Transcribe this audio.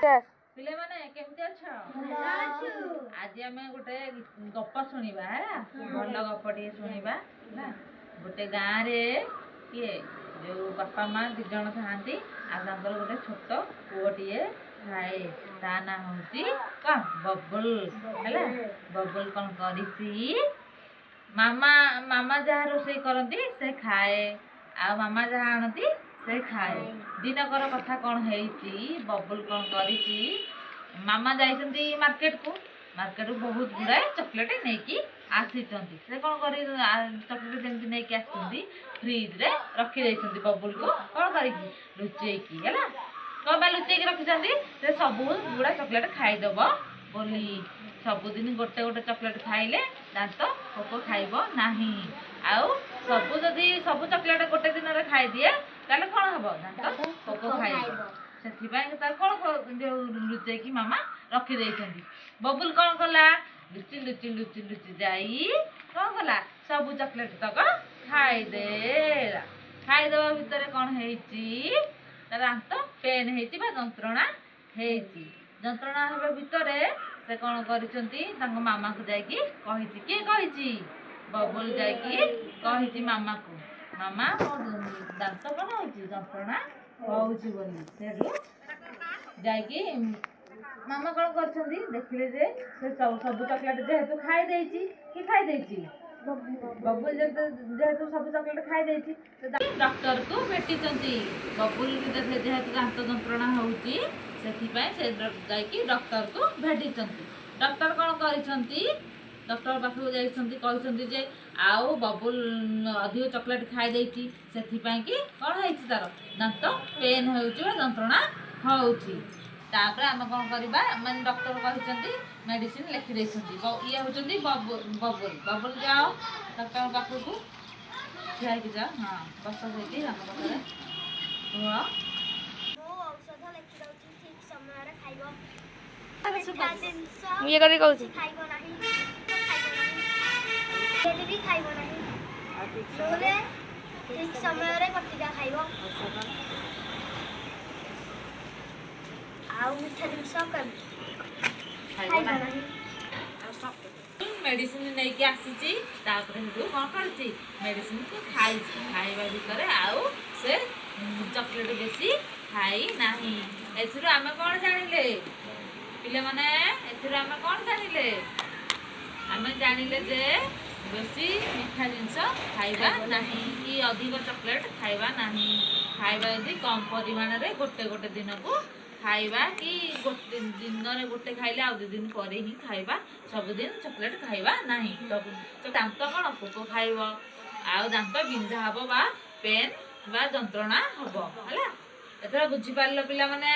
पिले माने केमती अच्छ आज आम गोटे गप शुणा है भल गपटे शुणा ना गोटे गाँव किए जो बापा माँ दी जन था गोटे छोट पुओटे थाए ता ना हूँ कौन बबुल है बबुल कौन करी मामा मामा जहाँ रोसे करती से खाए आ मामा जहाँ आणती से खाए दिनकर कथा कौन है बबुल कौन करी मामा जाइछंती मार्केट को बहुत गुड़ाए चॉकलेट नहीं आसी से कौन कर चॉकलेट जमी नहीं आसती फ्रिज रे रखी देती बबुल को कौन कर लुचेकी है कौन लुचेकी रखिंट से सब गुड़ा चॉकलेट खाईदेव बोली सबुदिन गोटे गोटे चॉकलेट खाइले दांत पोक खाइब नाही आउ सबू जदि सब चॉकलेट गोटे दिन में खाई दिए ताले कौन हम दांत पोक खाइब से कौन जो लुचेकी मामा रखी देती बबुल कौन कला लुचि लुचि लुचि लुचि जाई कौन कला सब चॉकलेट तक खाईदेवा भितर कौन है दांत पेन है जंत्रणा जंत्रणा होगा भितर से कौन कर मामा को जाकि किए कही बबुल जाकि मामा को मामा दांत कौन हो जंत्रणा हो जाकि मामा कौन कर देखिले जे से सब चॉकलेट जेहेतु खाई बबुल जेहेतु सब चॉकलेट खाई डॉक्टर को भेटी बबुल जेहेतु दांत जंत्रणा होती से डॉक्टर को भेटी डॉक्टर कौन कर डॉक्टर पाखक जाइए जे आउ बबुल अधिक चॉकलेट खाई से कौन है तार दांत पेन हो जंत्रणा होती तापर आम कौन करवा मैंने डॉक्टर कहते मेडिसिन लिखि ये होती बबुल बबुल जाओ डॉक्टर पाखक ठिया जाओ हाँ बस ये करी कहूँ ठीक समय बटिका खाइब आउ मीठा जिनस मेडिसिन नहीं आसी कौन कर मेडिसिन को खाइबा भितर आउ से चॉकलेट बेसी खाई नाही एथुरु आमे कौन जानिले पिले माने एथुरु आमे कौन जानिले आमे जानिले जे बेसी मीठा जिनस खाइबा नाही कि अधिक चॉकलेट खाइबा नाही खाइबा यदि कम परिमाण रे गोटे गोटे दिन को खाइबा कि गोटे दिन में गोटे खाइले आउ 2 दिन पर ही खाइबा सबुदिन चॉकलेट खाइबा नाही दांत कौन पोक खाइब आउ दांत बिंधा हम बा पेन बा जंत्रणा हम है एथर बुझी पार पिला माने।